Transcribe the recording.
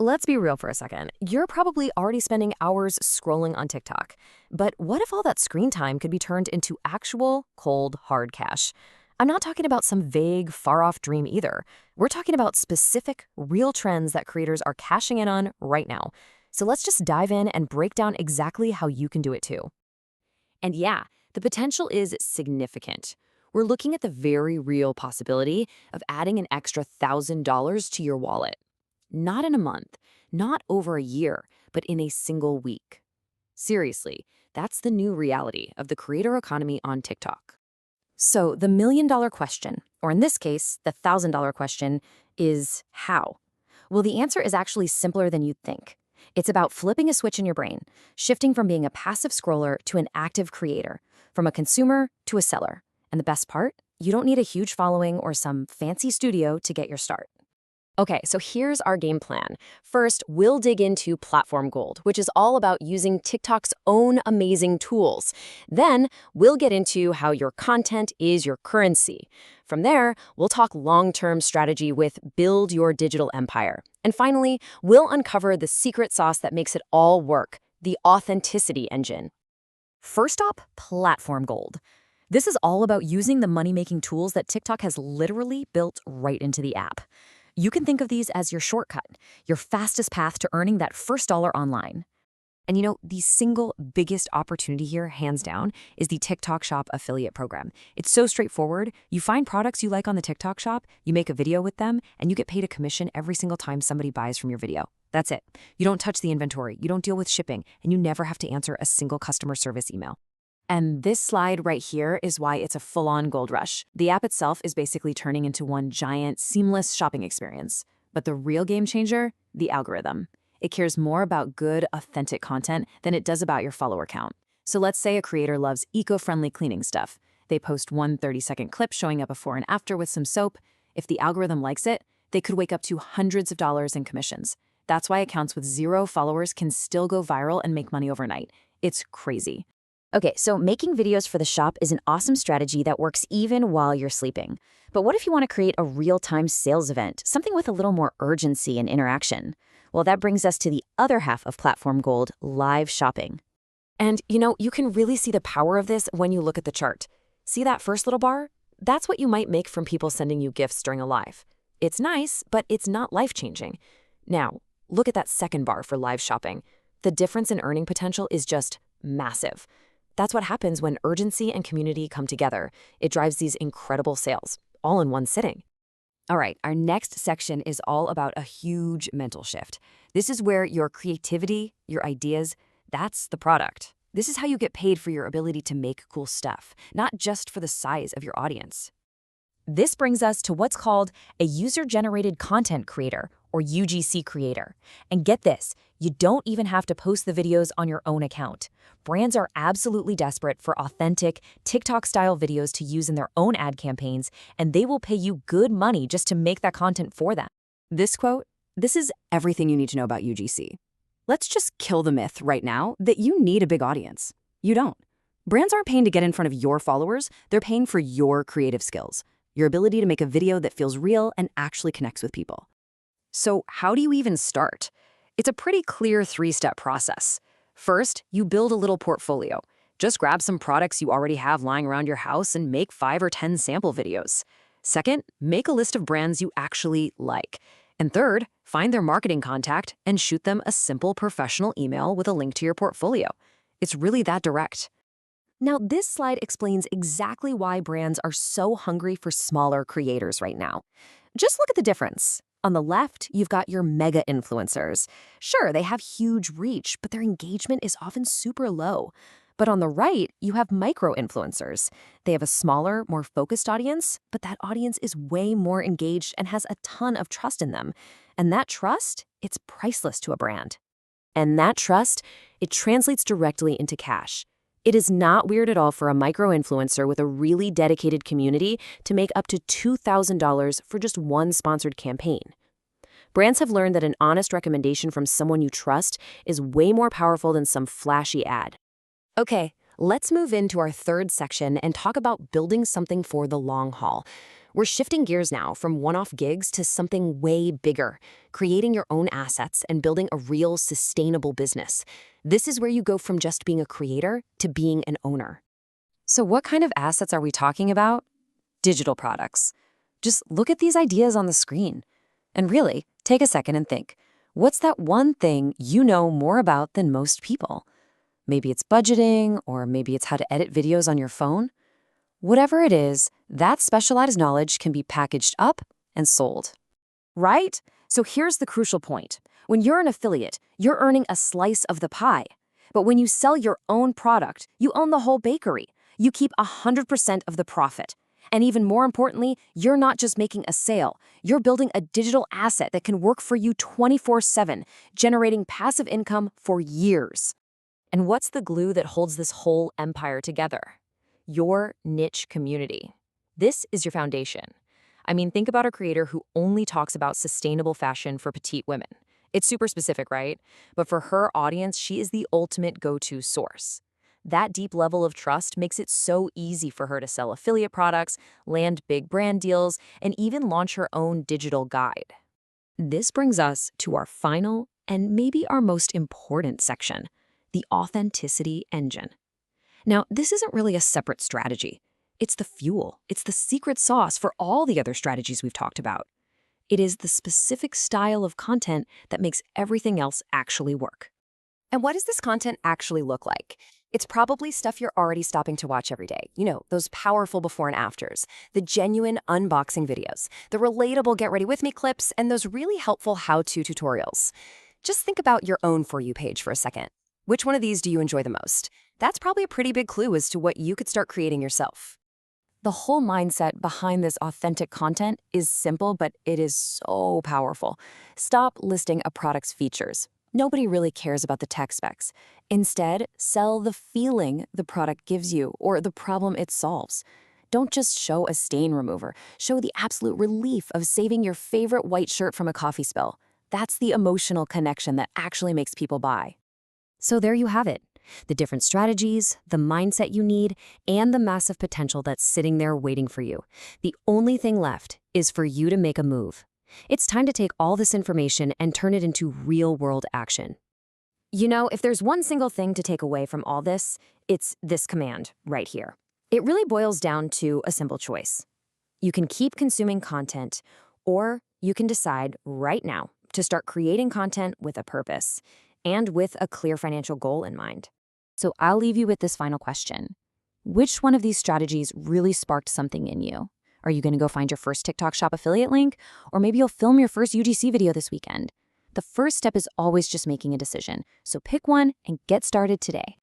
Let's be real for a second. You're probably already spending hours scrolling on TikTok. But what if all that screen time could be turned into actual, cold, hard cash? I'm not talking about some vague, far-off dream either. We're talking about specific, real trends that creators are cashing in on right now. So let's just dive in and break down exactly how you can do it too. And yeah, the potential is significant. We're looking at the very real possibility of adding an extra $1,000 to your wallet. Not in a month, not over a year, but in a single week. Seriously, that's the new reality of the creator economy on TikTok. So the million-dollar question, or in this case, the $1,000 question, is how? Well, the answer is actually simpler than you'd think. It's about flipping a switch in your brain, shifting from being a passive scroller to an active creator, from a consumer to a seller. And the best part? You don't need a huge following or some fancy studio to get your start. Okay, so here's our game plan. First, we'll dig into Platform Gold, which is all about using TikTok's own amazing tools. Then, we'll get into how your content is your currency. From there, we'll talk long-term strategy with Build Your Digital Empire. And finally, we'll uncover the secret sauce that makes it all work, the authenticity engine. First up, Platform Gold. This is all about using the money-making tools that TikTok has literally built right into the app. You can think of these as your shortcut, your fastest path to earning that first dollar online. And the single biggest opportunity here, hands down, is the TikTok Shop affiliate program. It's so straightforward. You find products you like on the TikTok Shop, you make a video with them, and you get paid a commission every single time somebody buys from your video. That's it. You don't touch the inventory, you don't deal with shipping, and you never have to answer a single customer service email. And this slide right here is why it's a full-on gold rush. The app itself is basically turning into one giant, seamless shopping experience. But the real game changer? The algorithm. It cares more about good, authentic content than it does about your follower count. So let's say a creator loves eco-friendly cleaning stuff. They post one 30-second clip showing a before and after with some soap. If the algorithm likes it, they could wake up to hundreds of dollars in commissions. That's why accounts with 0 followers can still go viral and make money overnight. It's crazy. Okay, so making videos for the shop is an awesome strategy that works even while you're sleeping. But what if you want to create a real-time sales event, something with a little more urgency and interaction? Well, that brings us to the other half of Platform Gold, live shopping. And you can really see the power of this when you look at the chart. See that first little bar? That's what you might make from people sending you gifts during a live. It's nice, but it's not life-changing. Now, look at that second bar for live shopping. The difference in earning potential is just massive. That's what happens when urgency and community come together. It drives these incredible sales, all in one sitting. All right, our next section is all about a huge mental shift. This is where your creativity, your ideas, that's the product. This is how you get paid for your ability to make cool stuff, not just for the size of your audience. This brings us to what's called a user-generated content creator, or UGC creator. And get this, you don't even have to post the videos on your own account. Brands are absolutely desperate for authentic, TikTok-style videos to use in their own ad campaigns, and they will pay you good money just to make that content for them. This quote, this is everything you need to know about UGC. Let's just kill the myth right now that you need a big audience. You don't. Brands aren't paying to get in front of your followers, they're paying for your creative skills, your ability to make a video that feels real and actually connects with people. So how do you even start? It's a pretty clear 3-step process. First, you build a little portfolio. Just grab some products you already have lying around your house and make 5 or 10 sample videos. Second, make a list of brands you actually like. And third, find their marketing contact and shoot them a simple professional email with a link to your portfolio. It's really that direct. Now, this slide explains exactly why brands are so hungry for smaller creators right now. Just look at the difference. On the left, you've got your mega influencers. Sure, they have huge reach, but their engagement is often super low. But on the right, you have micro influencers. They have a smaller, more focused audience, but that audience is way more engaged and has a ton of trust in them. And that trust, it's priceless to a brand. And that trust, it translates directly into cash. It is not weird at all for a micro-influencer with a really dedicated community to make up to $2,000 for just one sponsored campaign. Brands have learned that an honest recommendation from someone you trust is way more powerful than some flashy ad. Okay, let's move into our third section and talk about building something for the long haul. We're shifting gears now from one-off gigs to something way bigger, creating your own assets and building a real sustainable business. This is where you go from just being a creator to being an owner. So what kind of assets are we talking about? Digital products. Just look at these ideas on the screen. And really, take a second and think, what's that one thing you know more about than most people? Maybe it's budgeting, or maybe it's how to edit videos on your phone. Whatever it is, that specialized knowledge can be packaged up and sold. Right? So here's the crucial point. When you're an affiliate, you're earning a slice of the pie. But when you sell your own product, you own the whole bakery. You keep 100% of the profit. And even more importantly, you're not just making a sale. You're building a digital asset that can work for you 24/7, generating passive income for years. And what's the glue that holds this whole empire together? Your niche community. This is your foundation. I mean, think about a creator who only talks about sustainable fashion for petite women. It's super specific, right? But for her audience, she is the ultimate go-to source. That deep level of trust makes it so easy for her to sell affiliate products, land big brand deals, and even launch her own digital guide. This brings us to our final and maybe our most important section, the authenticity engine. Now, this isn't really a separate strategy. It's the fuel. It's the secret sauce for all the other strategies we've talked about. It is the specific style of content that makes everything else actually work. And what does this content actually look like? It's probably stuff you're already stopping to watch every day. You know, those powerful before and afters, the genuine unboxing videos, the relatable get ready with me clips, and those really helpful how-to tutorials. Just think about your own For You page for a second. Which one of these do you enjoy the most? That's probably a pretty big clue as to what you could start creating yourself. The whole mindset behind this authentic content is simple, but it is so powerful. Stop listing a product's features. Nobody really cares about the tech specs. Instead, sell the feeling the product gives you or the problem it solves. Don't just show a stain remover. Show the absolute relief of saving your favorite white shirt from a coffee spill. That's the emotional connection that actually makes people buy. So there you have it. The different strategies, the mindset you need, and the massive potential that's sitting there waiting for you. The only thing left is for you to make a move. It's time to take all this information and turn it into real-world action. You know, if there's one single thing to take away from all this, it's this command right here. It really boils down to a simple choice. You can keep consuming content, or you can decide right now to start creating content with a purpose and with a clear financial goal in mind. So I'll leave you with this final question. Which one of these strategies really sparked something in you? Are you going to go find your first TikTok Shop affiliate link? Or maybe you'll film your first UGC video this weekend. The first step is always just making a decision. So pick one and get started today.